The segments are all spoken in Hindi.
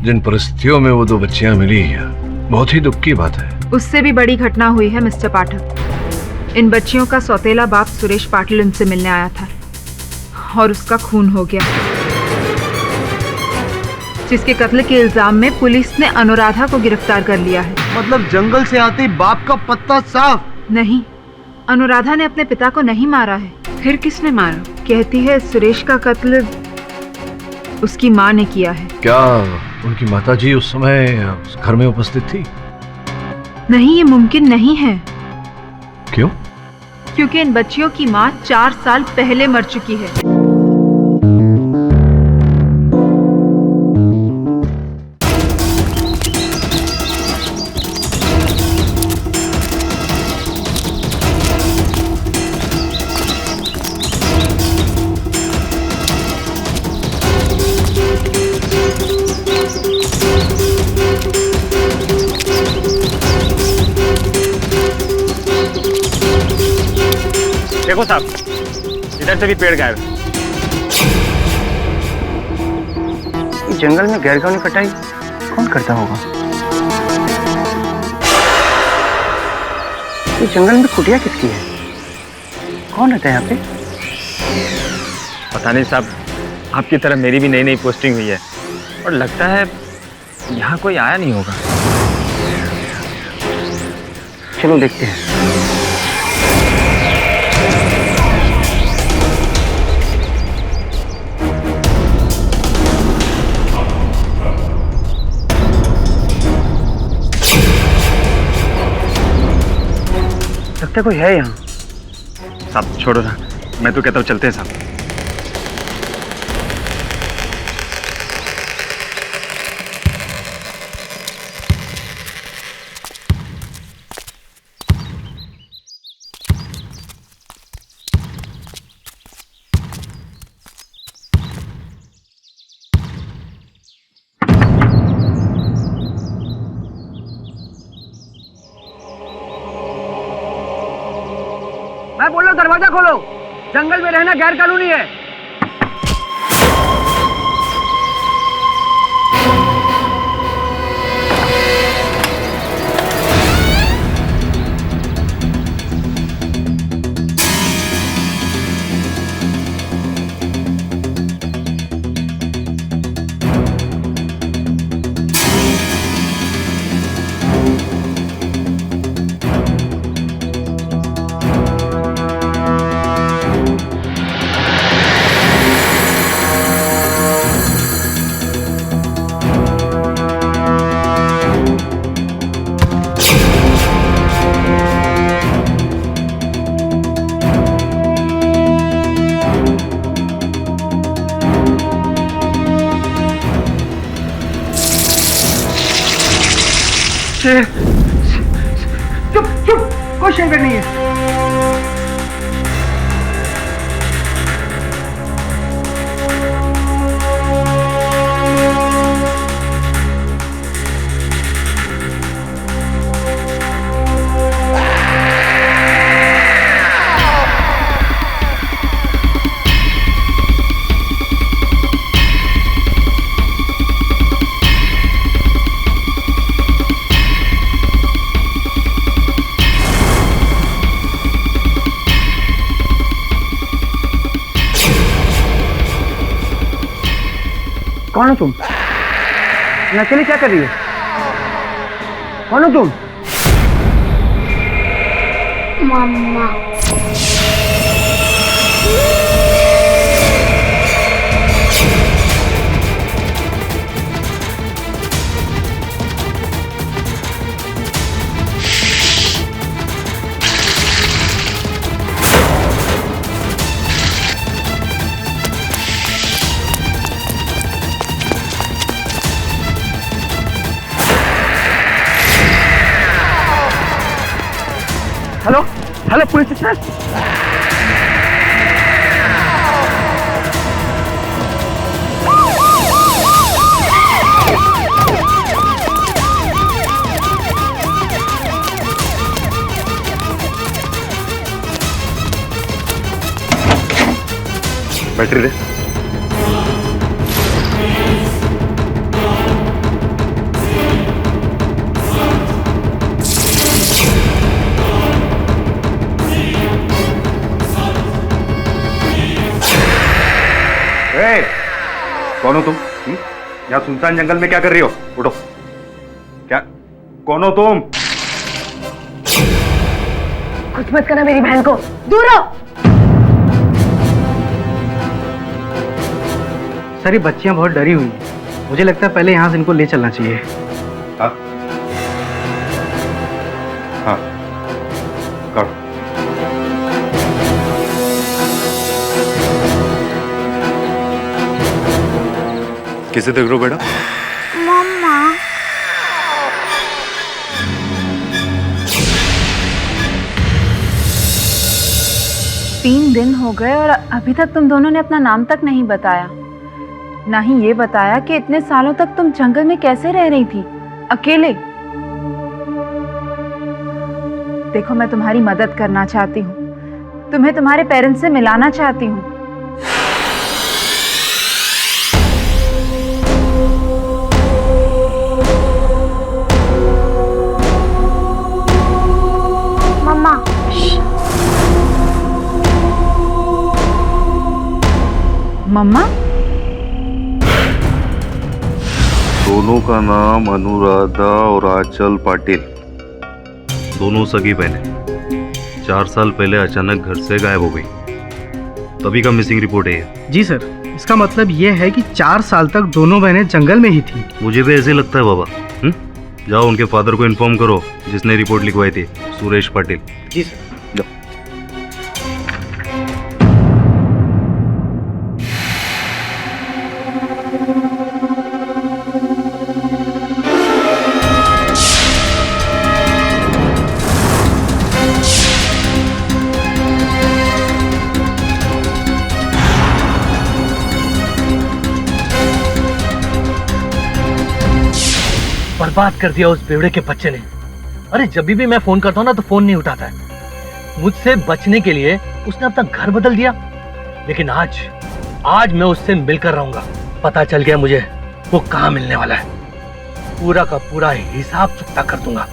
जिन परिस्थितियों में वो दो बच्चियां मिली है, बहुत ही दुख की बात है। उससे भी बड़ी घटना हुई है मिस्टर पाठक। इन बच्चियों का सौतेला बाप सुरेश पाटिल उनसे मिलने आया था और उसका खून हो गया, जिसके कत्ल के इल्जाम में पुलिस ने अनुराधा को गिरफ्तार कर लिया है। मतलब जंगल से आते ही बाप का पत्ता साफ? नहीं, अनुराधा ने अपने पिता को नहीं मारा है। फिर किसने मारा? कहती है सुरेश का कत्ल उसकी माँ ने किया है। क्या उनकी माताजी उस समय उस घर में उपस्थित थी? नहीं, ये मुमकिन नहीं है। क्यों? क्योंकि इन बच्चियों की माँ 4 साल पहले मर चुकी है। देखो साहब, इधर से भी पेड़ गायब। जंगल में गैरकानूनी कटाई कौन करता होगा? ये जंगल में कुटिया किसकी है? कौन रहता है यहाँ पे? पता नहीं साहब, आपकी तरह मेरी भी नई नई पोस्टिंग हुई है और लगता है यहाँ कोई आया नहीं होगा। चलो देखते हैं। लगता है कोई है यहाँ। साहब छोड़ो ना, मैं तो कहता हूँ चलते हैं साहब। मैं बोल रहा हूँ दरवाजा खोलो, जंगल में रहना गैर कानूनी है। चुप चुप, कोई शेर नहीं है। कौन हो तुम? अकेली क्या कर रही हो? कौन हो तुम? Mama. Hello hello, police station. Battery दे। कौन हो तुम? यहाँ सुनसान जंगल में क्या कर रही हो? उठो। क्या? कौन हो तुम? कुछ मत करना मेरी बहन को, दूर रहो। सर ये बच्चियां बहुत डरी हुई हैं। मुझे लगता है पहले यहाँ से इनको ले चलना चाहिए। हाँ हाँ, करो। किसे देख रहे हो बेटा? मम्मा। 3 दिन हो गए और अभी तक तुम दोनों ने अपना नाम तक नहीं बताया। ना ही ये बताया कि इतने सालों तक तुम जंगल में कैसे रह रही थी, अकेले। देखो, मैं तुम्हारी मदद करना चाहती हूँ, तुम्हें तुम्हारे पेरेंट्स से मिलाना चाहती हूँ। मम्मा। मम्मा? दोनों का नाम अनुराधा और आंचल पाटिल, दोनों सगी बहनें। 4 साल पहले अचानक घर से गायब हो गई, तभी का मिसिंग रिपोर्ट है ये। जी सर, इसका मतलब ये है कि 4 साल तक दोनों बहनें जंगल में ही थी। मुझे भी ऐसे लगता है बाबा। जाओ उनके फादर को इन्फॉर्म करो जिसने रिपोर्ट लिखवाई थी, सुरेश पाटिल। जी सर। बर्बाद कर दिया उस बेवड़े के बच्चे ने। अरे जब भी मैं फोन करता हूँ ना तो फोन नहीं उठाता है। मुझसे बचने के लिए उसने अपना घर बदल दिया। लेकिन आज मैं उससे मिलकर रहूंगा। पता चल गया मुझे वो कहाँ मिलने वाला है। पूरा का पूरा हिसाब चुकता कर दूंगा।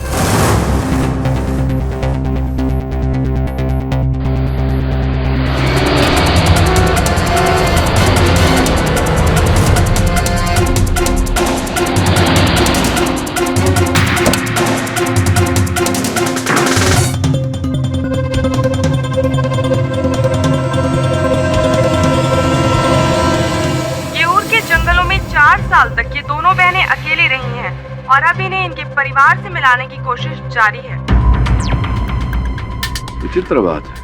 साल तक ये दोनों बहनें अकेली रही हैं और अब इन्हें इनके परिवार से मिलाने की कोशिश जारी है। विचित्र बात है,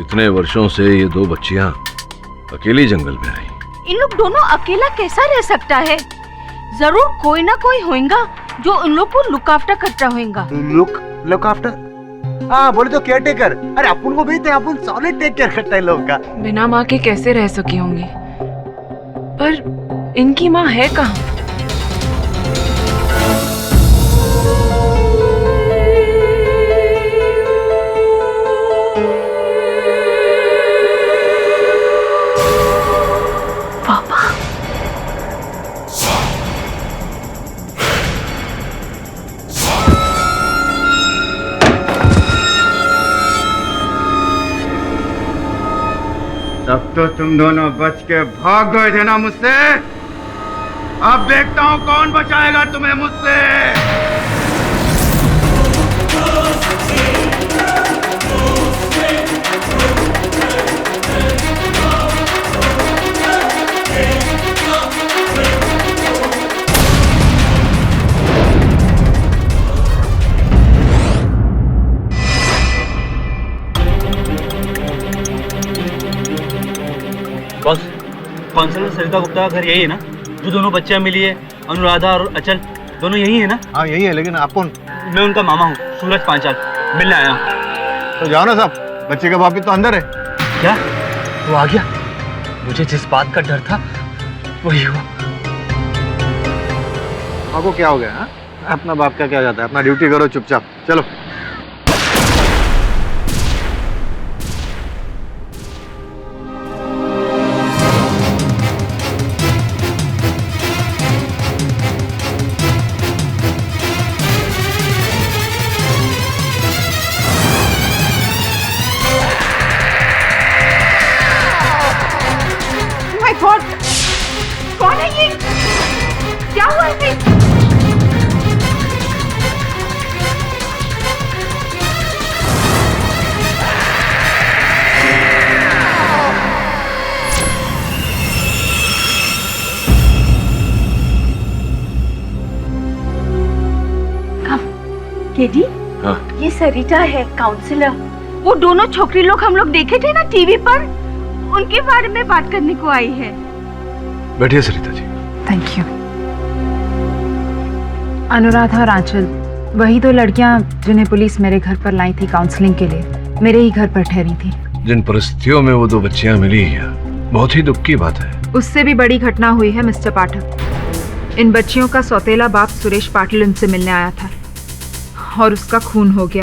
इतने वर्षों से ये 2 बच्चियां अकेली जंगल में रही। इन लोग दोनों अकेला कैसा रह सकता है? जरूर कोई ना कोई होगा जो इन लोग को लुक आफ्टर करता होगा। Look after? हाँ, बोले तो केयर टेकर। अरे अपन को भेजते हैं, अपन सॉलिड टेक केयर करता है लोग का। बिना माँ के कैसे रह सकी होंगी? पर इनकी माँ है कहाँ? पापा। तब तो तुम दोनों बच के भाग गए थे ना मुझसे। अब देखता हूँ कौन बचाएगा तुम्हें मुझसे। बॉस, काउंसलर सरिता गुप्ता का घर यही है ना? जो दोनों बच्चियां मिली है, अनुराधा और अचल, दोनों यही है ना? हाँ यही है, लेकिन आप कौन? मैं उनका मामा हूँ, सूरज पांचाल, मिलने आया हूँ। तो जाओ ना साहब, बच्चे का बाप भी तो अंदर है। क्या वो आ गया? मुझे जिस बात का डर था वही हुआ। आपको क्या हो गया? हाँ, अपना बाप का क्या जाता है, अपना ड्यूटी करो चुपचाप, चलो। केडी, हाँ। ये सरिता है, काउंसलर। वो दोनों छोकरी लोग हम लोग देखे थे ना टीवी पर, उनके बारे में बात करने को आई है। बैठिए सरिता जी। Thank you. अनुराधा और आंचल, वही दो लड़कियां जिन्हें पुलिस मेरे घर पर लाई थी काउंसलिंग के लिए, मेरे ही घर पर ठहरी थी। जिन परिस्थितियों में वो दो बच्चियां मिली है, बहुत ही दुख की बात है। उससे भी बड़ी घटना हुई है मिस्टर पाठक। इन बच्चियों का सौतेला बाप सुरेश पाटिल उनसे मिलने आया था और उसका खून हो गया,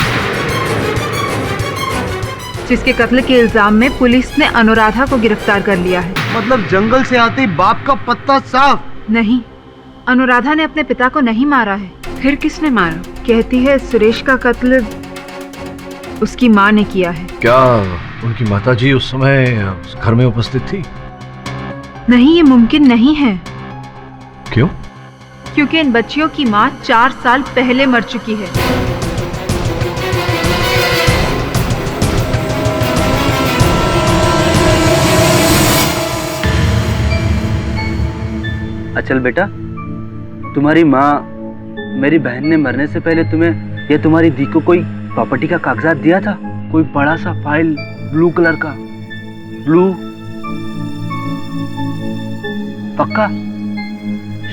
जिसके कत्ल के इल्जाम में पुलिस ने अनुराधा को गिरफ्तार कर लिया है। मतलब जंगल से आते ही बाप का पत्ता साफ? नहीं, अनुराधा ने अपने पिता को नहीं मारा है। फिर किसने मारा? कहती है सुरेश का कत्ल उसकी माँ ने किया है। क्या उनकी माताजी उस समय उस घर में उपस्थित थी? नहीं, ये मुमकिन नहीं है। क्यों? क्योंकि इन बच्चियों की माँ 4 साल पहले मर चुकी है। अचल बेटा, तुम्हारी माँ मेरी बहन ने मरने से पहले तुम्हें या तुम्हारी दी को कोई प्रॉपर्टी का कागजात दिया था? कोई बड़ा सा फाइल ब्लू कलर का? ब्लू पक्का?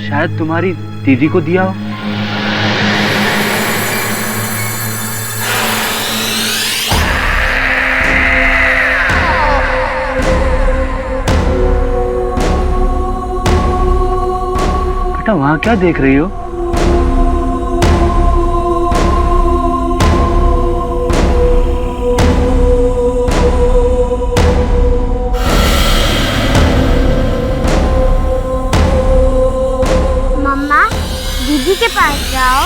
शायद तुम्हारी दीदी को दिया हो। बेटा वहां क्या देख रही हो? दीदी के पास जाओ।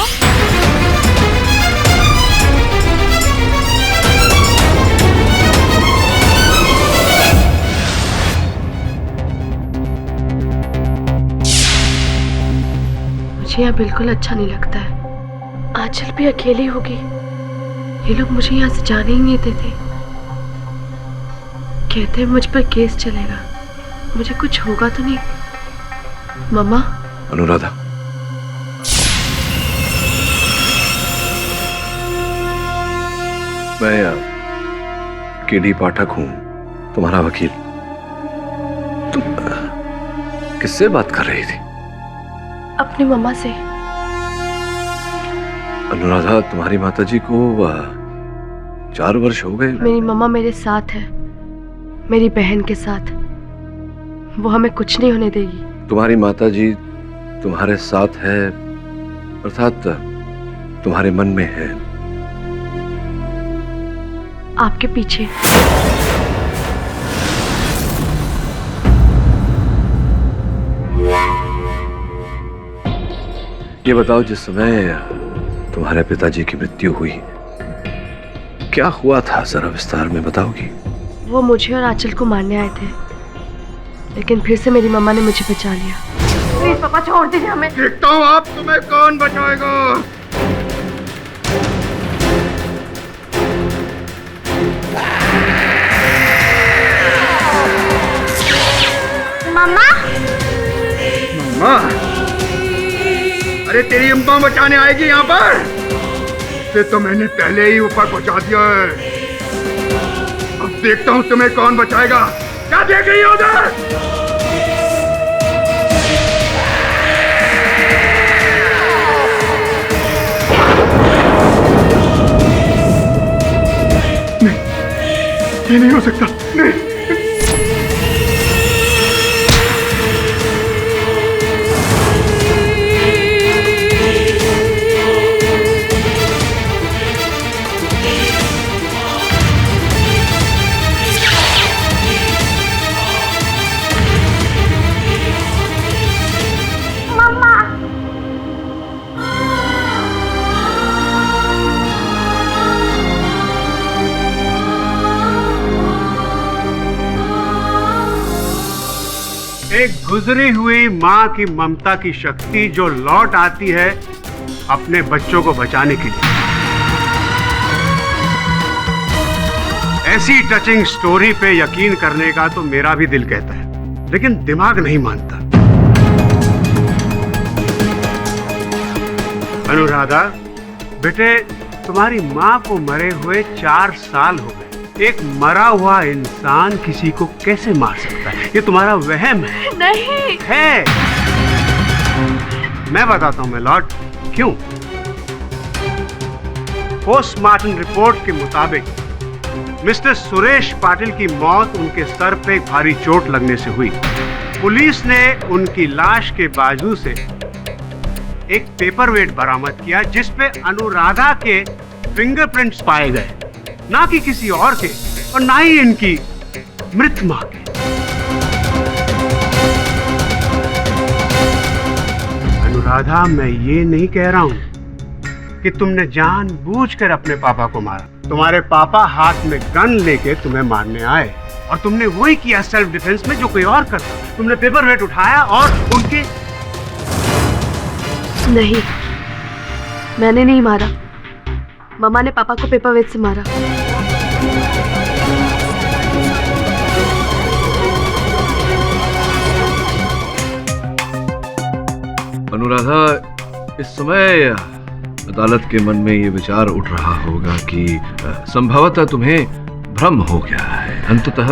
मुझे यहाँ बिल्कुल अच्छा नहीं लगता है। आंचल भी अकेली होगी। ये लोग मुझे यहाँ से जाने ही नहीं देते। कहते हैं मुझ पर केस चलेगा। मुझे कुछ होगा तो नहीं? मम्मा। अनुराधा, मैं केडी पाठक हूं, तुम्हारा वकील। तुम किससे बात कर रही थी? अपनी मम्मा से। अनुराधा, तुम्हारी माताजी को 4 वर्ष हो गए। मेरी मम्मा मेरे साथ है, मेरी बहन के साथ। वो हमें कुछ नहीं होने देगी। तुम्हारी माताजी तुम्हारे साथ है, अर्थात तुम्हारे मन में है। आपके पीछे। ये बताओ, जिस समय तुम्हारे पिताजी की मृत्यु हुई, क्या हुआ था? जरा विस्तार में बताओगी? वो मुझे और आंचल को मारने आए थे, लेकिन फिर से मेरी मम्मा ने मुझे बचा लिया। प्लीज पापा छोड़ दीजिए हमें। देखता हूँ आप तुम्हें कौन बचाएगा। मम्मा। मम्मा? अरे तेरी अम्मा बचाने आएगी यहाँ पर? इसे तो मैंने पहले ही ऊपर पहुंचा दिया है। अब देखता हूँ तुम्हें कौन बचाएगा। क्या देख रही हो उधर? नहीं, ये नहीं हो सकता। नहीं। एक गुजरी हुई माँ की ममता की शक्ति जो लौट आती है अपने बच्चों को बचाने के लिए। ऐसी टचिंग स्टोरी पे यकीन करने का तो मेरा भी दिल कहता है, लेकिन दिमाग नहीं मानता। अनुराधा बेटे, तुम्हारी माँ को मरे हुए 4 साल हो गए। एक मरा हुआ इंसान किसी को कैसे मार सकता है? ये तुम्हारा वहम है। नहीं है। मैं बताता हूं मैं लॉर्ड, क्यों। पोस्टमार्टम रिपोर्ट के मुताबिक मिस्टर सुरेश पाटिल की मौत उनके सर पे भारी चोट लगने से हुई। पुलिस ने उनकी लाश के बाजू से एक पेपरवेट बरामद किया जिस पे अनुराधा के फिंगरप्रिंट्स पाए गए, ना कि किसी और के और ना ही इनकी मृत मां के। अनुराधा, मैं ये नहीं कह रहा हूं कि तुमने जानबूझकर अपने पापा को मारा। तुम्हारे पापा हाथ में गन लेके तुम्हें मारने आए और तुमने वही किया सेल्फ डिफेंस में जो कोई और करता। तुमने पेपरवेट उठाया और उनके। नहीं, मैंने नहीं मारा। मम्मा ने पापा को पेपरवेट से मारा। अनुराधा, इस समय अदालत के मन में ये विचार उठ रहा होगा कि संभवतः तुम्हें भ्रम हो गया है। अंततः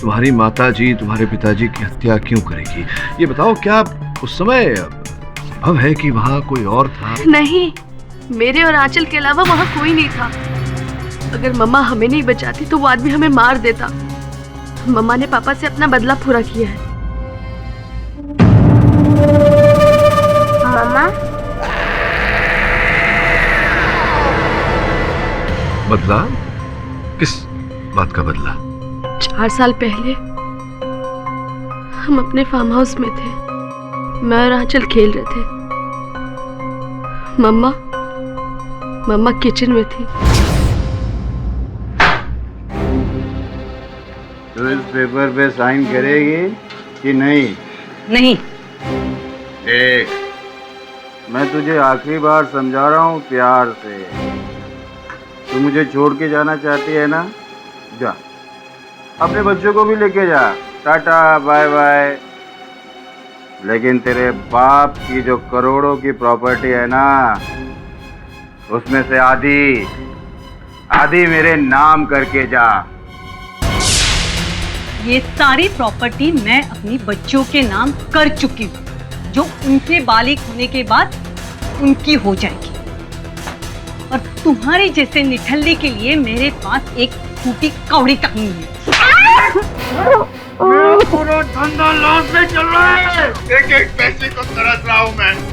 तुम्हारी माताजी तुम्हारे पिताजी की हत्या क्यों करेगी? ये बताओ, क्या उस समय संभव है कि वहाँ कोई और था? नहीं, मेरे और आंचल के अलावा वहाँ कोई नहीं था। अगर मम्मा हमें नहीं बचाती तो वो आदमी हमें मार देता। मम्मा ने पापा से अपना बदला पूरा किया है। मम्मा, बदला? किस बात का बदला? 4 साल पहले हम अपने फार्म हाउस में थे। मैं और आंचल खेल रहे थे। मम्मा किचन में थी। तो इस पेपर पे साइन करेगी कि नहीं? नहीं। देख, मैं तुझे आखिरी बार समझा रहा हूँ प्यार से। तू मुझे छोड़ के जाना चाहती है ना? जा, अपने बच्चों को भी लेके जा। Tata bye bye. लेकिन तेरे बाप की जो करोड़ों की प्रॉपर्टी है ना, उसमें से आधी मेरे नाम करके जा। ये सारी प्रॉपर्टी मैं अपनी बच्चों के नाम कर चुकी हूँ, जो उनके बालिग होने के बाद उनकी हो जाएगी। और तुम्हारे जैसे निठल्ले के लिए मेरे पास एक टूटी कौड़ी कहीं है। मेरा पूरा धंधा लॉस में चल रहा है। एक एक पैसे को तरस रहा हूँ मैं। तू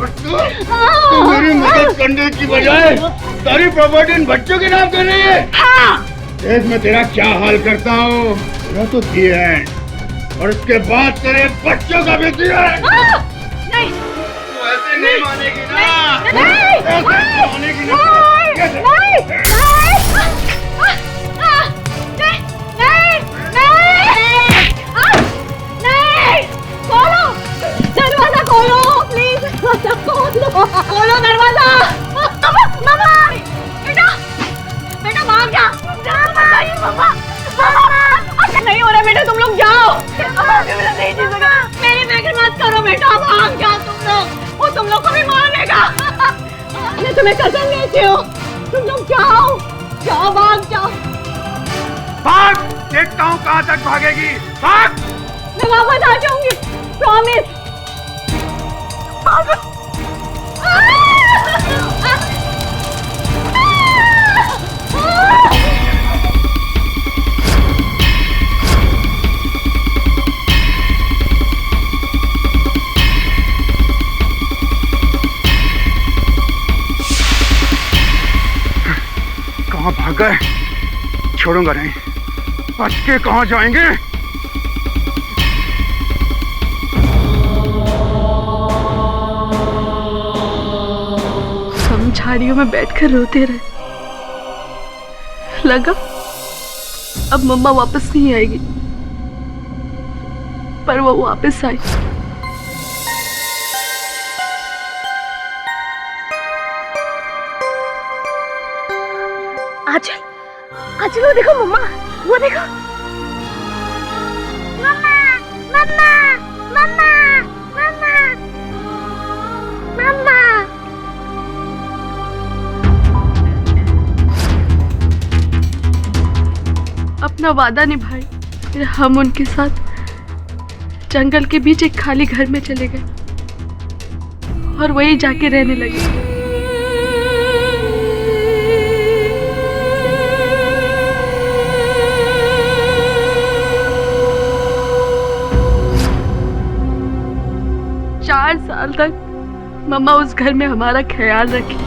मेरी मदद करने की बजाय सारी प्रॉपर्टी इन बच्चों के नाम कर रही है। हाँ। देख मैं तेरा क्या हाल करता हूँ। तेरा तो दी है और उसके बाद तेरे बच्चों का भी दी है। नहीं, तू ऐसे नहीं मानेगी ना। नहीं, ऐसे मानेगी ना। दरवाजा खोलो प्लीज, खोलो दरवाजा। मामा, बेटा भाग जा। मामा, नहीं हो रहा बेटा, तुम लोग जाओ। मेरी फिक्र मत करो बेटा, भाग जाओ तुम लोग। वो तुम लोग को भी मार देगा। मैं तुम्हें कसम देती हूँ, तुम लोग जाओ जाओ, भाग जाओ। भाग, देखता हूँ कहाँ तक भागेगी। भाग। मैं वापस आ जाऊंगी, प्रॉमिस। कहाँ भाग गए? छोड़ूंगा नहीं। बच के कहाँ जाएंगे? हम झाड़ियों में बैठकर रोते रहे। लगा अब मम्मा वापस नहीं आएगी। पर वो वापस आई। आंचल, आंचल वो देखो मम्मा, वो देखो। मम्मा, मम्मा, मम्मा, मम्मा, मम्मा। अपना वादा निभाए फिर हम उनके साथ जंगल के बीच एक खाली घर में चले गए और वहीं जाके रहने लगे। चार साल तक मम्मा उस घर में हमारा ख्याल रखी।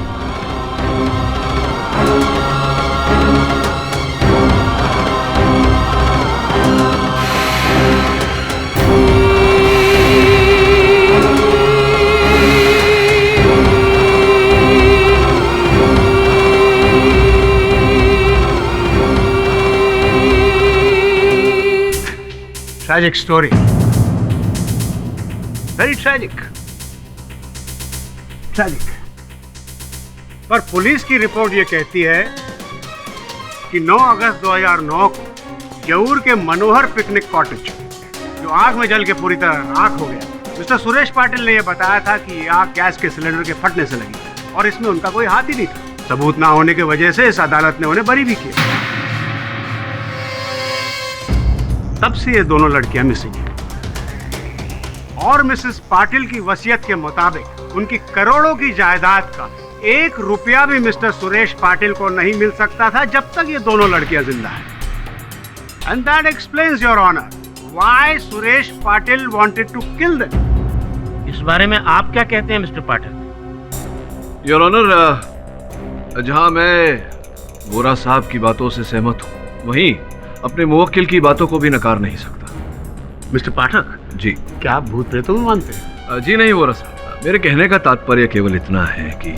Tragic story, very tragic, tragic. पर पुलिस की रिपोर्ट ये कहती है कि 9 अगस्त 2009 को यऊर के मनोहर पिकनिक कॉटेज जो आग में जल के पूरी तरह राख हो गया, मिस्टर सुरेश पाटिल ने यह बताया था कि आग गैस के सिलेंडर के फटने से लगी और इसमें उनका कोई हाथ ही नहीं था। सबूत ना होने की वजह से इस अदालत ने उन्हें बरी भी किया। तब से ये दोनों लड़कियां मिसिंग हैं और मिसेस पाटिल की वसीयत के मुताबिक उनकी करोड़ों की जायदाद का 1 रुपया भी मिस्टर सुरेश पाटिल को नहीं मिल सकता था जब तक ये दोनों लड़कियां जिंदा हैं। And that explains your honour why Suresh Patil wanted to kill them. इस बारे में आप क्या कहते हैं मिस्टर पाटिल? योर ऑनर, जहां मैं वोरा साहब की बातों से सहमत हूं, वहीं अपने मुवक्किल की बातों को भी नकार नहीं सकता। मिस्टर पाठक जी, क्या आप भूत प्रेतों में मानते हैं? जी नहीं वोरा साहब, मेरे कहने का तात्पर्य केवल इतना है कि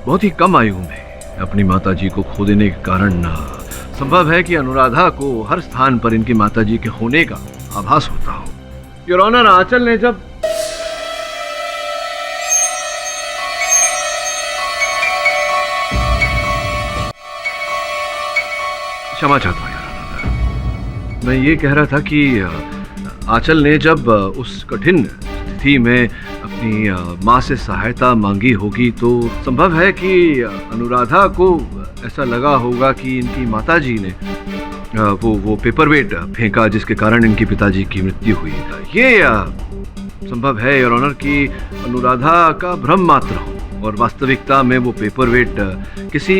बहुत ही कम आयु में अपनी माताजी को खो देने के कारण संभव है कि अनुराधा को हर स्थान पर इनकी माताजी के होने का आभास होता हो। योर ऑनर, आंचल ने जब क्षमा चाहता हूँ, मैं ये कह रहा था कि आंचल ने जब उस कठिन स्थिति में अपनी माँ से सहायता मांगी होगी तो संभव है कि अनुराधा को ऐसा लगा होगा कि इनकी माताजी ने वो पेपरवेट फेंका जिसके कारण इनके पिताजी की मृत्यु हुई। ये संभव है योर ऑनर कि अनुराधा का भ्रम मात्र हो और वास्तविकता में वो पेपरवेट किसी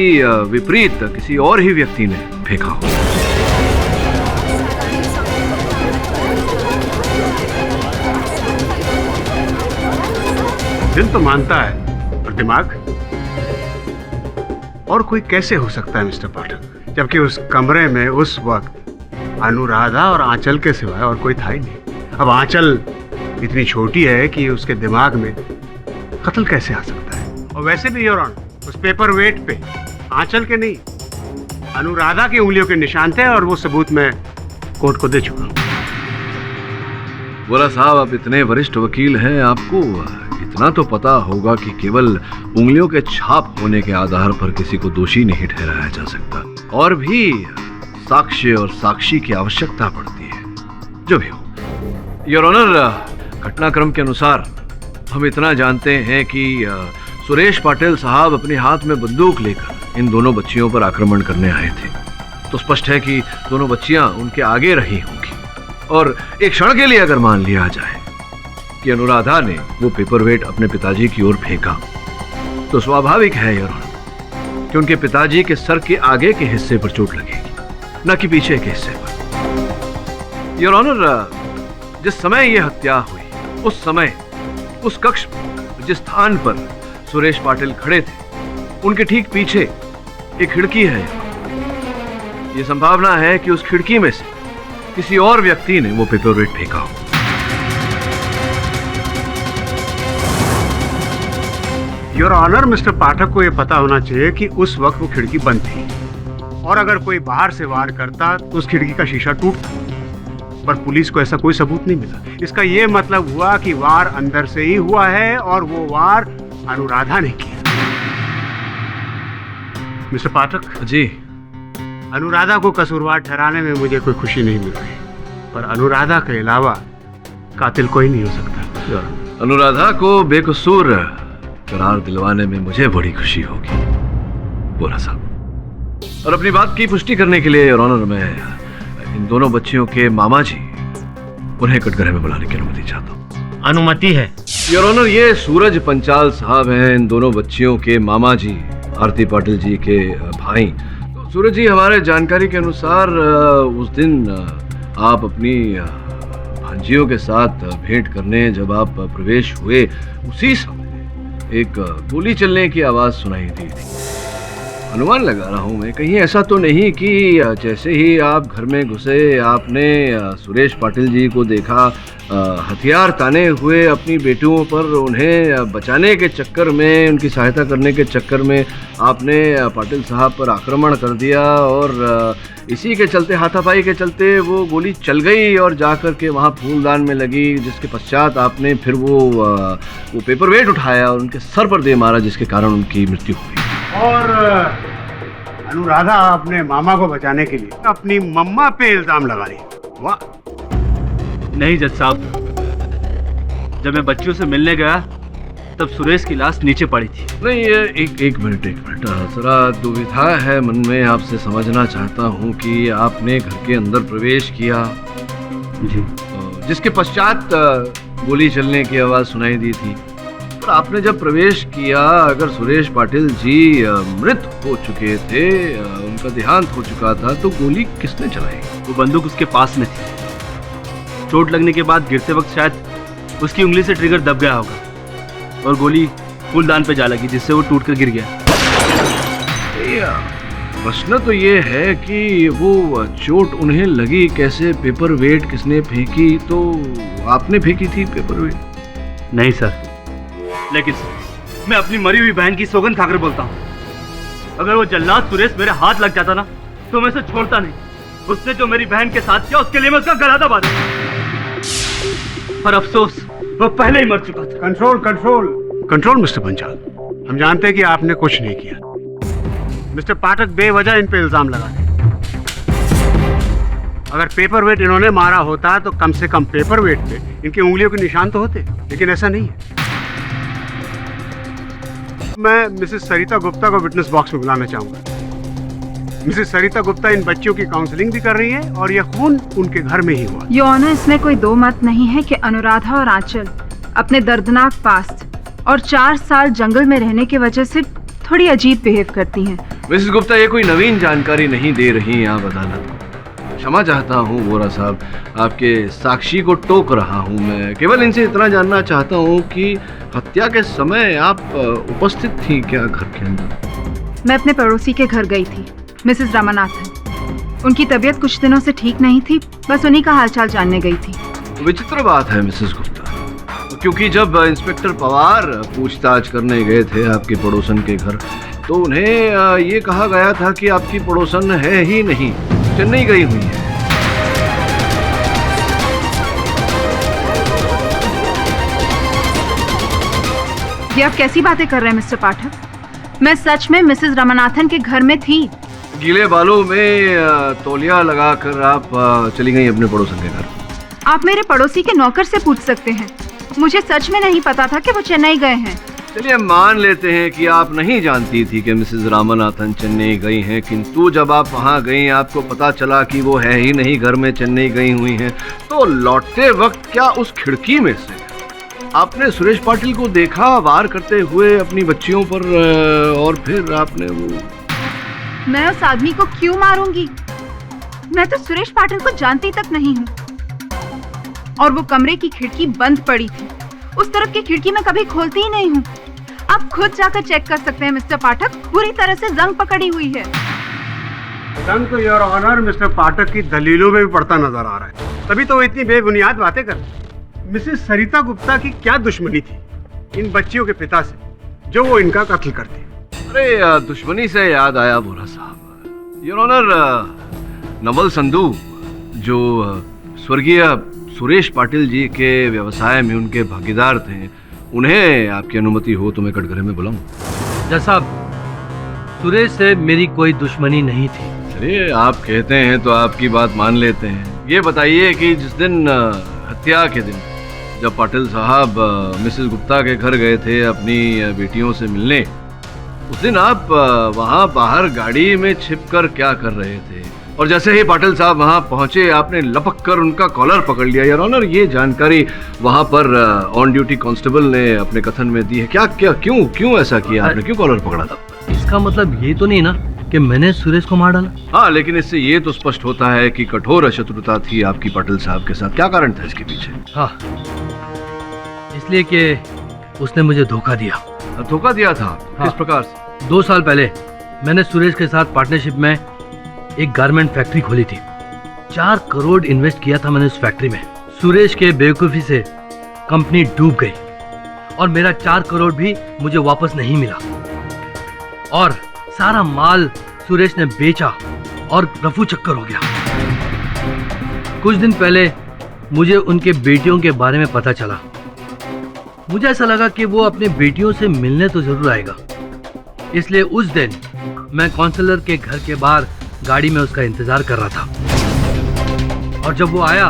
विपरीत किसी और ही व्यक्ति ने फेंका हो। दिल तो मानता है पर दिमाग, और कोई कैसे हो सकता है मिस्टर पाठक, जबकि उस कमरे में उस वक्त अनुराधा और आंचल के सिवाय और कोई था ही नहीं। अब आंचल इतनी छोटी है कि उसके दिमाग में कत्ल कैसे आ सकता है? और वैसे भी योर ऑनर, उस पेपर वेट पे आंचल के नहीं अनुराधा की उंगलियों के निशान थे और वो सबूत मैं कोर्ट को दे चुका हूँ। वोरा साहब, आप इतने वरिष्ठ वकील हैं, आपको इतना तो पता होगा कि केवल उंगलियों के छाप होने के आधार पर किसी को दोषी नहीं ठहराया जा सकता, और भी साक्ष्य और साक्षी की आवश्यकता पड़ती है। जो भी हो योर ऑनर, घटनाक्रम के अनुसार हम इतना जानते हैं कि सुरेश पाटिल साहब अपने हाथ में बंदूक लेकर इन दोनों बच्चियों पर आक्रमण करने आए थे। तो स्पष्ट है कि दोनों बच्चियां उनके आगे रही होंगी, और एक क्षण के लिए अगर मान लिया जाए कि अनुराधा ने वो पेपरवेट अपने पिताजी की ओर फेंका, तो स्वाभाविक है योर ऑनर कि उनके पिताजी के सर के आगे के हिस्से पर चोट लगेगी, न कि पीछे के हिस्से पर। योर ऑनर, जिस समय यह हत्या हुई उस समय उस कक्ष में जिस स्थान पर सुरेश पाटिल खड़े थे उनके ठीक पीछे एक खिड़की है। यह संभावना है कि उस खिड़की में से किसी और व्यक्ति ने वो पेपरवेट फेंका हो। योर ऑनर, मिस्टर पाठक को यह पता होना चाहिए कि उस वक्त वो खिड़की बंद थी, और अगर कोई बाहर से वार करता तो उस खिड़की का शीशा टूटता। पर पुलिस को ऐसा कोई सबूत नहीं मिला। इसका ये मतलब हुआ कि वार अंदर से ही हुआ है और वो वार अनुराधा ने किया। मिस्टर पाठक जी, अनुराधा को कसूरवार ठहराने में मुझे कोई खुशी नहीं मिल रही, पर अनुराधा के अलावा कातिल कोई नहीं हो सकता। अनुराधा को बेकसूर करार दिलवाने में मुझे बड़ी खुशी होगी बोरा साहब। और अपनी बात की पुष्टि करने के लिए योर ऑनर, मैं इन दोनों बच्चियों के मामा जी उन्हें कटघरे में बुलाने की अनुमति चाहता हूँ। अनुमति है योर ऑनर। ये सूरज पंचाल साहब हैं इन दोनों बच्चियों के मामा जी, आरती पाटिल जी के भाई। तो सूरज जी, हमारे जानकारी के अनुसार उस दिन आप अपनी भांजियों के साथ भेंट करने जब आप प्रवेश हुए, उसी समय एक गोली चलने की आवाज सुनाई दी थी। अनुमान लगा रहा हूं मैं, कहीं ऐसा तो नहीं कि जैसे ही आप घर में घुसे आपने सुरेश पाटिल जी को देखा हथियार ताने हुए अपनी बेटियों पर, उन्हें बचाने के चक्कर में, उनकी सहायता करने के चक्कर में आपने पाटिल साहब पर आक्रमण कर दिया और इसी के चलते, हाथापाई के चलते वो गोली चल गई और जाकर के वहाँ फूलदान में लगी, जिसके पश्चात आपने फिर वो पेपर वेट उठाया और उनके सर पर दे मारा, जिसके कारण उनकी मृत्यु हुई। और अनुराधा अपने मामा को बचाने के लिए अपनी मम्मा पे इल्जाम लगा रही। वाह! नहीं जज साहब, जब मैं बच्चियों से मिलने गया तब सुरेश की लाश नीचे पड़ी थी। नहीं, ये एक मिनट जरा दुविधा है मन में, आपसे समझना चाहता हूँ कि आपने घर के अंदर प्रवेश किया जी, जिसके पश्चात गोली चलने की आवाज़ सुनाई दी थी, और आपने जब प्रवेश किया, अगर सुरेश पाटिल जी मृत हो चुके थे, उनका देहांत हो चुका था, तो गोली किसने चलाई? वो बंदूक उसके पास में थी। चोट लगने के बाद गिरते वक्त शायद उसकी उंगली से ट्रिगर दब गया होगा और गोली फूलदान पे जा लगी, जिससे वो टूटकर गिर गया। प्रश्न तो ये है कि वो चोट उन्हें लगी कैसे, पेपर वेट किसने फेंकी? तो आपने फेंकी थी पेपर वेट? नहीं सर, लेकिन मैं अपनी मरी हुई बहन की सौगंध खाकर बोलता हूँ, अगर वो जल्लाद सुरेश मेरे हाथ लग जाता ना तो मैं उसे छोड़ता नहीं। उसने जो मेरी बहन के साथ किया उसके लिए मैं उसका गला दबा दूं। पर अफसोस वो पहले ही मर चुका था। Control control control mister Panchal, हम जानते हैं कि आपने कुछ नहीं किया। मिस्टर पाठक बेवजह इन पे इल्जाम लगा रहे। अगर पेपर वेट इन्होंने मारा होता तो कम से कम पेपर वेट पे इनकी उंगलियों के निशान तो होते, लेकिन ऐसा नहीं है। मैं मिसेस सरिता गुप्ता को विटनेस बॉक्स में बुलाना चाहूंगा। मिसेस सरिता गुप्ता इन बच्चियों की काउंसलिंग भी कर रही है और यह खून उनके घर में ही हुआ। योर ऑनर, इसमें कोई दो मत नहीं है कि अनुराधा और आंचल अपने दर्दनाक पास्ट और 4 साल जंगल में रहने की वजह से थोड़ी अजीब बिहेव करती हैं। मिसेस गुप्ता, ये कोई नवीन जानकारी नहीं दे रही हैं आप अदालत को। क्षमा चाहता हूँ वोरा साहब, आपके साक्षी को टोक रहा हूँ। मैं केवल इनसे इतना जानना चाहता हूँ कि हत्या के समय आप उपस्थित थी क्या घर के अंदर? मैं अपने पड़ोसी के घर गई थी, मिसेस रामानाथन। उनकी तबीयत कुछ दिनों से ठीक नहीं थी, बस उन्हीं का हालचाल जानने गई थी। विचित्र बात है मिसेस गुप्ता, क्योंकि जब इंस्पेक्टर पवार पूछताछ करने गए थे आपके पड़ोसन के घर, तो उन्हें ये कहा गया था कि आपकी पड़ोसन है ही नहीं, चेन्नई गई हुई है। ये आप कैसी बातें कर रहे हैं मिस्टर पाठक? मैं सच में मिसेस रामानाथन के घर में थी। गीले बालों में तौलिया लगाकर आप चली गई अपने पड़ोसन के घर। आप मेरे पड़ोसी के नौकर से पूछ सकते हैं, मुझे सच में नहीं पता था कि वो चेन्नई गए हैं। चलिए मान लेते हैं कि आप नहीं जानती थी कि मिसेस रामानाथन चेन्नई गई हैं, किंतु जब आप वहां गई आपको पता चला कि वो है ही नहीं घर में, चेन्नई गई हुई हैं, तो लौटते वक्त क्या उस खिड़की में से आपने सुरेश पाटिल को देखा वार करते हुए अपनी बच्चियों पर, और फिर आपने वो... मैं उस आदमी को क्यों मारूंगी? मैं तो सुरेश पाटिल को जानती तक नहीं हूँ। और वो कमरे की खिड़की बंद पड़ी थी, उस तरफ की खिड़की मैं कभी खोलती ही नहीं हूँ। आप खुद जाकर चेक कर सकते हैं मिस्टर पाठक, पूरी तरह से जंग पकड़ी हुई है। जंग तो योर ऑनर मिस्टर पाठक की दलीलों में भी पड़ता नजर आ रहा है, तभी तो वो इतनी बेबुनियाद बातें कर। मिसेस सरिता गुप्ता की क्या दुश्मनी थी इन बच्चियों के पिता से जो वो इनका कत्ल करते? अरे दुश्मनी से याद आया बोरा साहब, योर ऑनर, नवल संधू जो स्वर्गीय सुरेश पाटिल जी के व्यवसाय में उनके भागीदार थे, उन्हें आपकी अनुमति हो तो मैं कटघरे में बुलाऊं? जज साहब, सुरेश से मेरी कोई दुश्मनी नहीं थी। चलिए, आप कहते हैं तो आपकी बात मान लेते हैं। ये बताइए कि जिस दिन हत्या के दिन जब पाटिल साहब मिसेस गुप्ता के घर गए थे अपनी बेटियों से मिलने, उस दिन आप वहाँ बाहर गाड़ी में छिपकर क्या कर रहे थे? और जैसे ही पाटिल साहब वहाँ पहुँचे आपने लपक कर उनका कॉलर पकड़ लिया। योर ऑनर, ये जानकारी वहाँ पर ऑन ड्यूटी कांस्टेबल ने अपने कथन में दी है। क्या क्या क्यों ऐसा किया आपने? क्यों कॉलर पकड़ा था? इसका मतलब ये तो नहीं ना कि मैंने सुरेश को मार डाला? हाँ, लेकिन इससे ये तो स्पष्ट होता है कि कठोर शत्रुता थी आपकी पाटिल साहब के साथ। क्या कारण था इसके पीछे? हाँ, इसलिए कि उसने मुझे धोखा दिया। धोखा दिया था? हाँ। किस प्रकार से? 2 साल पहले मैंने सुरेश के साथ पार्टनरशिप में एक गारमेंट फैक्ट्री खोली थी। 4 करोड़ इन्वेस्ट किया था मैंने उस फैक्ट्री में। सुरेश के बेवकूफी से कंपनी डूब गई और मेरा 4 करोड़ भी मुझे वापस नहीं मिला और सारा माल सुरेश ने बेचा और रफू चक्कर हो गया। कुछ दिन पहले मुझे उनके बेटियों के बारे में पता चला। मुझे ऐसा लगा कि वो अपनी बेटियों से मिलने तो जरूर आएगा, इसलिए उस दिन मैं काउंसलर के घर के बाहर गाड़ी में उसका इंतजार कर रहा था और जब वो आया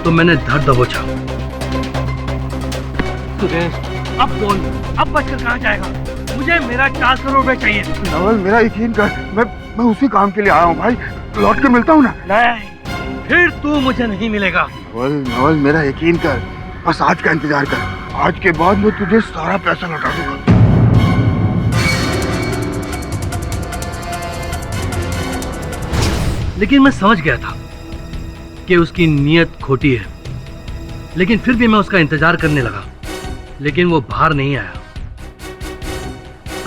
तो मैंने धर दबोचा। सुरेश, अब बोल, अब बचकर कहाँ जाएगा? मुझे मेरा 4 करोड़ रुपए चाहिए। नवल, मेरा यकीन कर, मैं उसी काम के लिए आया हूँ भाई। लौट के मिलता हूँ ना। नहीं, फिर तू मुझे नहीं मिलेगा। नवल, मेरा यकीन कर, बस आज का इंतजार कर। आज के बाद मैं तुझे सारा पैसा लौटा दूंगा। लेकिन मैं समझ गया था कि उसकी नीयत खोटी है, लेकिन फिर भी मैं उसका इंतजार करने लगा। लेकिन वो बाहर नहीं आया।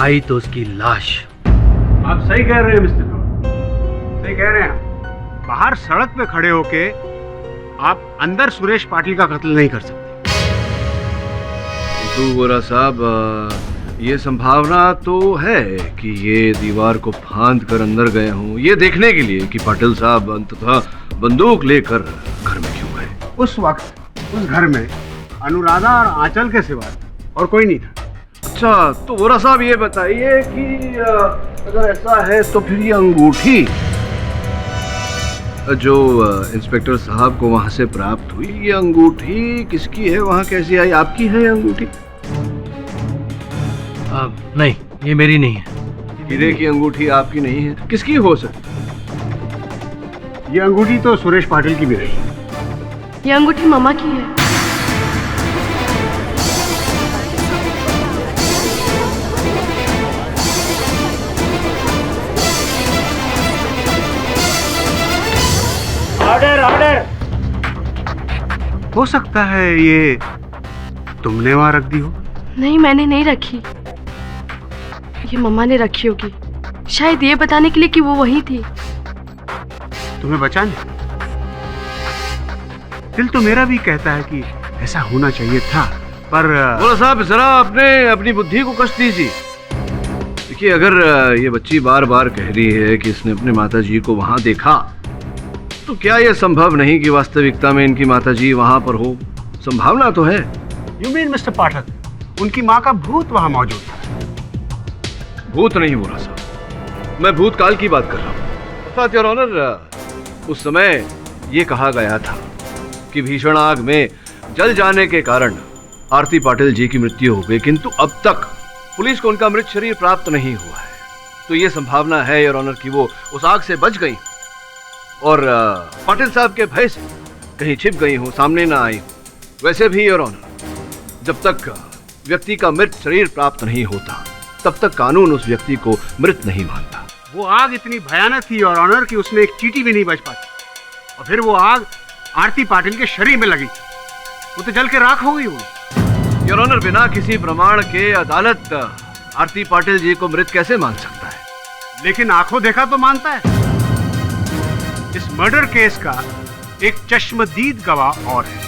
आई तो उसकी लाश। आप सही कह रहे हैं मिस्टर कौर, सही कह रहे हैं। बाहर सड़क पे खड़े होके आप अंदर सुरेश पाटिल का कत्ल नहीं कर सकते। तो गोरा साहब, ये संभावना तो है कि ये दीवार को फांद कर अंदर गए हों, ये देखने के लिए कि पाटिल साहब अंततः बंदूक लेकर घर में क्यों गए। उस वक्त उस घर में अनुराधा और आंचल के सिवा और कोई नहीं था। अच्छा, तो गोरा साहब ये बताइए कि अगर ऐसा है तो फिर ये अंगूठी जो इंस्पेक्टर साहब को वहां से प्राप्त हुई, ये अंगूठी किसकी है? वहां कैसी आई? आपकी है ये अंगूठी? नहीं, ये मेरी नहीं है। हीरे की अंगूठी आपकी नहीं है, किसकी हो सकती? ये अंगूठी तो सुरेश पाटिल की भी रही। ये अंगूठी मामा की है। Order, order. हो सकता है ये तुमने वहां रख दी हो। नहीं, मैंने नहीं रखी, ये मम्मा ने रखी होगी, शायद ये बताने के लिए कि वो वही थी। तुम्हें बचाने? दिल तो मेरा भी कहता है कि ऐसा होना चाहिए था, पर बोलो साहब, जरा अपनी बुद्धि को कष्ट दीजिए। देखिए, अगर ये बच्ची बार बार कह रही है कि इसने अपने माताजी को वहां देखा, तो क्या यह संभव नहीं कि वास्तविकता में इनकी माताजी वहां पर हो? संभावना तो है। यू मीन मिस्टर पाठक, उनकी माँ का भूत वहां मौजूद था? भूत नहीं बोला साहब, मैं भूतकाल की बात कर रहा हूँ। अर्थात योर ऑनर, उस समय ये कहा गया था कि भीषण आग में जल जाने के कारण आरती पाटिल जी की मृत्यु हो गई, किंतु अब तक पुलिस को उनका मृत शरीर प्राप्त नहीं हुआ है। तो ये संभावना है योर ऑनर कि वो उस आग से बच गई और पाटिल साहब के भय से कहीं छिप गई हो, सामने ना आई हो। वैसे भी योर ऑनर, जब तक व्यक्ति का मृत शरीर प्राप्त नहीं होता, तब तक कानून उस व्यक्ति को मृत नहीं मानता। वो आग इतनी भयानक थी योर ऑनर कि उसमें एक चींटी भी नहीं बच पाती, और फिर वो आग आरती पाटिल के शरीर में लगी, वो तो जल के राख हो गई होगी। योर ऑनर, बिना किसी प्रमाण के अदालत आरती पाटिल जी को मृत कैसे मान सकता है? लेकिन आंखों देखा तो मानता है। इस मर्डर केस का एक चश्मदीद गवाह और है।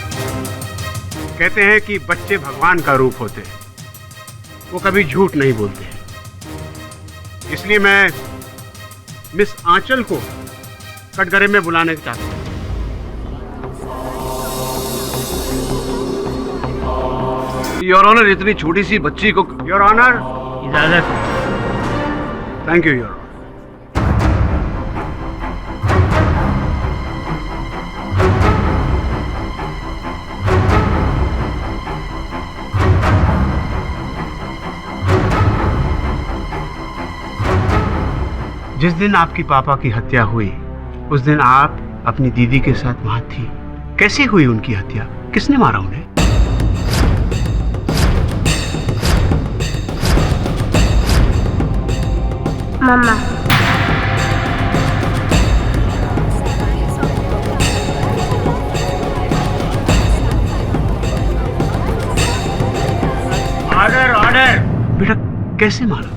कहते हैं कि बच्चे भगवान का रूप होते हैं, वो कभी झूठ नहीं बोलते हैं। इसलिए मैं मिस आंचल को कटघरे में बुलाने चाहता हूँ। योर ऑनर, इतनी छोटी सी बच्ची को। योर ऑनर, इजाजत। Thank you your. जिस दिन आपकी पापा की हत्या हुई उस दिन आप अपनी दीदी के साथ वहां थी। कैसे हुई उनकी हत्या? किसने मारा उन्हें? मम्मा। Order order. बेटा कैसे मारा?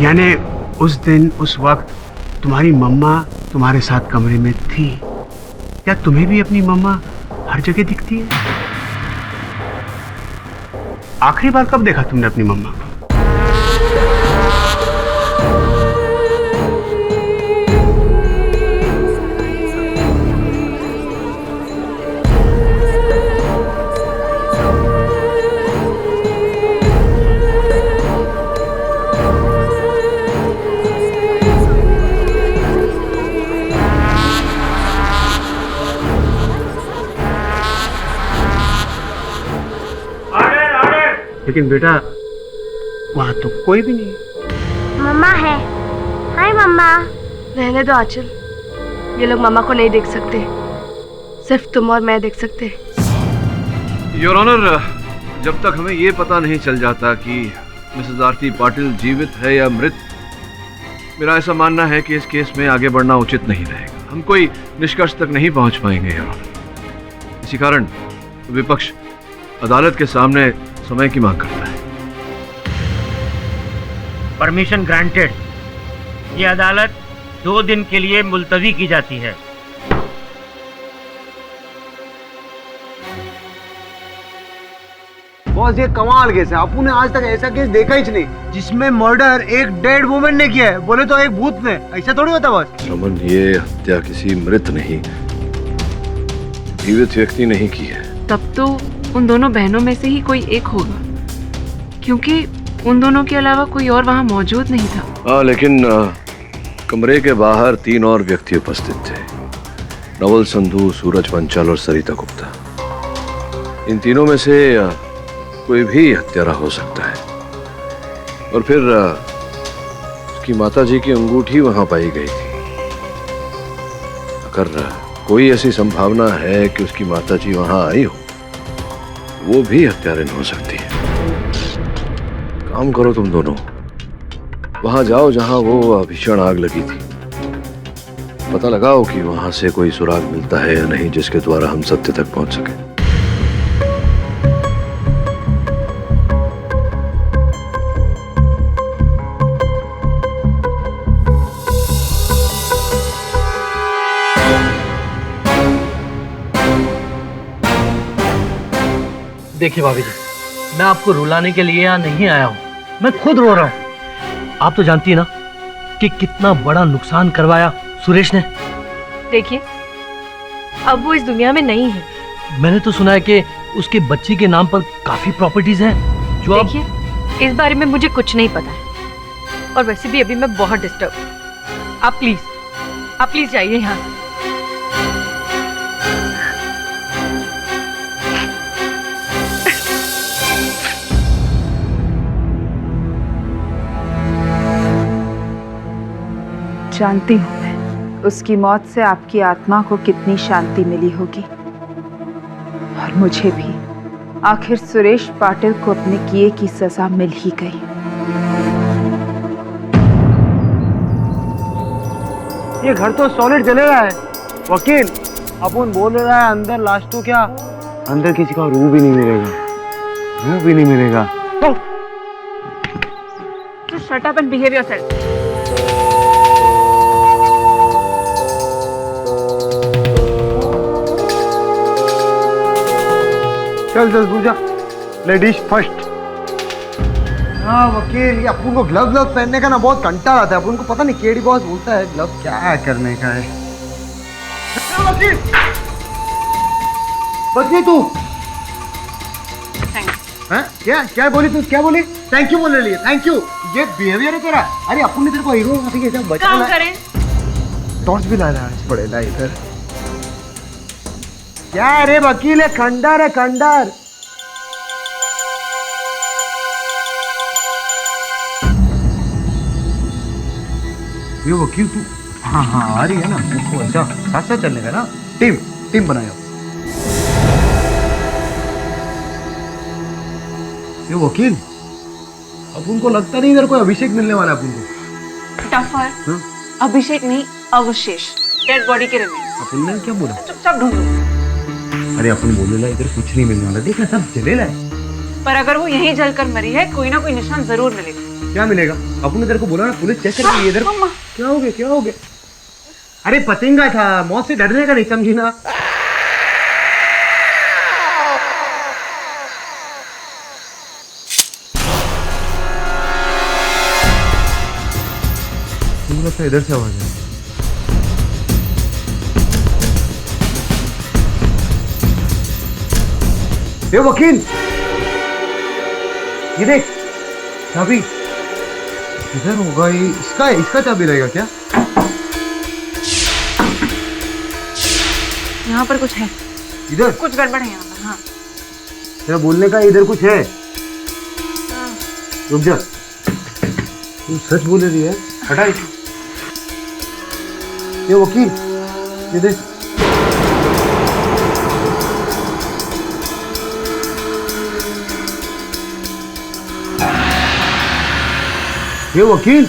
यानी उस दिन उस वक्त तुम्हारी मम्मा तुम्हारे साथ कमरे में थी। क्या तुम्हें भी अपनी मम्मा हर जगह दिखती है? आखिरी बार कब देखा तुमने अपनी मम्मा को? लेकिन बेटा वहां तो कोई भी नहीं। मम्मा है। हाय मम्मा। रहने दो आंचल, ये लोग मामा को नहीं देख सकते, सिर्फ तुम और मैं देख सकते। योर ऑनर, जब तक हमें ये पता नहीं चल जाता कि मिसेस आरती पाटिल जीवित है या मृत, मेरा ऐसा मानना है कि इस केस में आगे बढ़ना उचित नहीं रहेगा। हम कोई निष्कर्ष तक नहीं पहुंच पाएंगे योर ऑनर। इसी कारण विपक्ष अदालत के सामने समय की मांग करता है। Permission granted. ये अदालत 2 दिन के लिए मुलतवी की जाती है। बॉस, ये कमाल केस है। आपू ने आज तक ऐसा केस देखा ही नहीं जिसमें मर्डर एक डेड वुमन ने किया है। बोले तो एक भूत ने। ऐसा थोड़ी होता बॉस। रमन, ये हत्या किसी मृत नहीं, जीवित व्यक्ति ने ही की है। तब तो उन दोनों बहनों में से ही कोई एक होगा, क्योंकि उन दोनों के अलावा कोई और वहां मौजूद नहीं था। हाँ, लेकिन कमरे के बाहर 3 और व्यक्ति उपस्थित थे। नवल संधू, सूरज पंचाल और सरिता गुप्ता। इन तीनों में से कोई भी हत्यारा हो सकता है। और फिर उसकी माताजी की अंगूठी वहां पाई गई थी। अगर कोई ऐसी संभावना है कि उसकी माताजी वहां आई हो, वो भी हत्यारिन हो सकती है। काम करो तुम दोनों, वहां जाओ जहां वो भीषण आग लगी थी। पता लगाओ कि वहां से कोई सुराग मिलता है या नहीं, जिसके द्वारा हम सत्य तक पहुंच सके। देखिए भाभी जी, मैं आपको रुलाने के लिए यहाँ नहीं आया हूँ। मैं खुद रो रहा हूँ। आप तो जानती है ना कि कितना बड़ा नुकसान करवाया सुरेश ने। देखिए, अब वो इस दुनिया में नहीं है। मैंने तो सुना है कि उसके बच्ची के नाम पर काफी प्रॉपर्टीज हैं जो। देखिए, इस बारे में मुझे कुछ नहीं पता है, और वैसे भी अभी मैं बहुत डिस्टर्ब हूँ। आप प्लीज जाइए यहाँ से। जानती हूँ मैं उसकी मौत से आपकी आत्मा को कितनी शांति मिली होगी, और मुझे भी। आखिर सुरेश पाटिल को अपने किए की सजा मिल ही गई। ये घर तो सॉलिड जले रहा है वकील। अपन बोल रहा है अंदर लाश तो क्या, अंदर किसी का रूह भी नहीं मिलेगा। रूह भी नहीं मिलेगा। तो shut up and behave yourself. चल जस पूजा, लेडीज फर्स्ट। हाँ वकील, ये अपन को ग्लव पहनने का ना बहुत कंटाल आता है। अपन को पता नहीं केडी बॉस बोलता है ग्लव क्या करने का है। वकील बच तू। हाँ? क्या बोली तू? क्या बोली? थैंक यू बोलने लिए? Thank you. ये बिहेवियर है तेरा। अरे अपन ने तेरे को हीरो बचा काम करें। टॉर्च भी ला रहा है पड़ेगा इधर। क्या रे वकील है? खंडर है खंडर। ये वकील तू हाँ आ रही है ना? उसको अच्छा साथ साथ चलने का ना। टीम बनाया। ये वकील अब उनको लगता नहीं इधर कोई अभिषेक मिलने वाला है अपन को। टफर अभिषेक नहीं, अवशेष, डेड बॉडी के रिमेन्स। अपन ने क्या बोला? चुपचाप ढूंढो। अरे अपन बोले ला इधर कुछ नहीं मिलने वाला। देखना सब जलेला है। पर अगर वो यहीं जलकर मरी है, कोई ना कोई निशान जरूर मिलेगा। क्या मिलेगा? अपन ने तेरे को बोला ना पुलिस चेक करेगी इधर। क्या हो गया? क्या हो गया? अरे पतंगा था, मौत से डरने का नहीं, समझी ना? लगता है इधर से आवाज है। ये वकील ये देख चाबी इधर होगा। ये इसका चाबी रहेगा क्या? यहाँ पर कुछ है। इधर कुछ गड़बड़ है यहाँ पर। हाँ तेरा बोलने का इधर कुछ है। रुक जा, तू सच बोल रही है? हटा इसे। ये वकील ये देख। ये वकील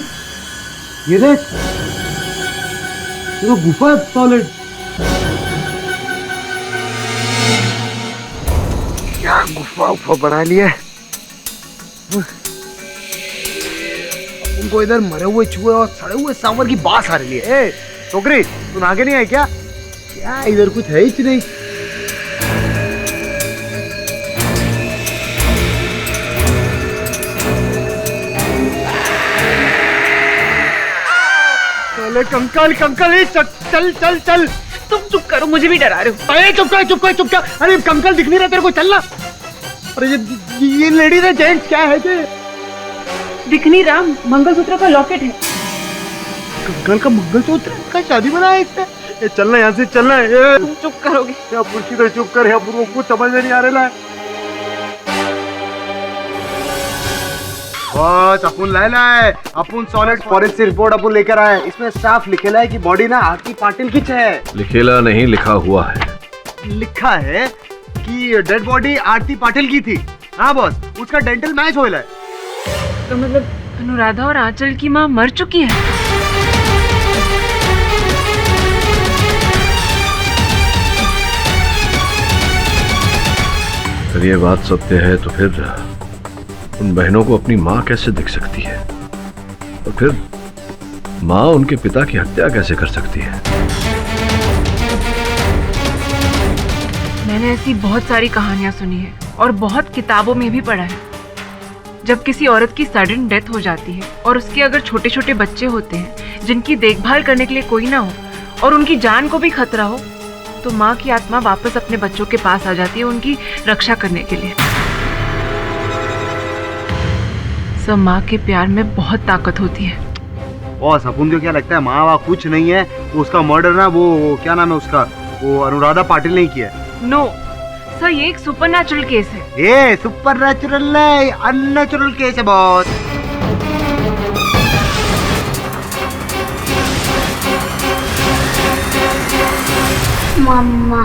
ये देख, ये तो गुफा है सॉलिड। क्या गुफा बना लिया है। उनको इधर मरे हुए चूहे और सड़े हुए सांवर की बास आ रही है। ए छोकरी, तू आगे नहीं है क्या? क्या इधर कुछ है ही नहीं। चले कंकल चल। तुम चुप करो, मुझे भी डरा रहे हो। अरे चुप कर। अरे कंकल दिख नहीं रहा तेरे को? चलना। अरे ये लेडीज है जेंट्स क्या है? दिख नहीं रहा, मंगलसूत्र का लॉकेट है। कंकल का मंगलसूत्र का शादी बना है इससे। ये चलना, यहाँ से चलना है। तुम चुप करोगे? या पुरकी तो चुप कर। या पुर कुछ समझ में नहीं आ रहा है। बस अपन लाए अपन सॉलिड फॉरेंसिक से रिपोर्ट अपन लेकर आए। इसमें साफ लिखेला है कि बॉडी ना आरती पाटिल की है। लिखेला नहीं, लिखा हुआ है। लिखा है कि डेड बॉडी आरती पाटिल की थी। हाँ बॉस, उसका डेंटल मैच होइला है। तो मतलब अनुराधा और आंचल की माँ मर चुकी है। अगर ये बात सत्य है तो फिर उन बहनों को अपनी माँ कैसे दिख सकती है? और फिर माँ उनके पिता की हत्या कैसे कर सकती है? मैंने ऐसी बहुत सारी कहानियां सुनी है और बहुत किताबों में भी पढ़ा है। जब किसी औरत की सडन डेथ हो जाती है और उसके अगर छोटे छोटे बच्चे होते हैं जिनकी देखभाल करने के लिए कोई ना हो और उनकी जान को भी खतरा हो, तो माँ की आत्मा वापस अपने बच्चों के पास आ जाती है उनकी रक्षा करने के लिए। सब माँ के प्यार में बहुत ताकत होती है। और सपुन को क्या लगता है माँ कुछ नहीं है? उसका मर्डर ना वो क्या नाम है उसका, वो अनुराधा पाटिल ने किया है। नो सर, ये एक सुपरनैचुरल केस है। ये सुपरनैचुरल नहीं, अननेचुरल केस है बॉस। मम्मा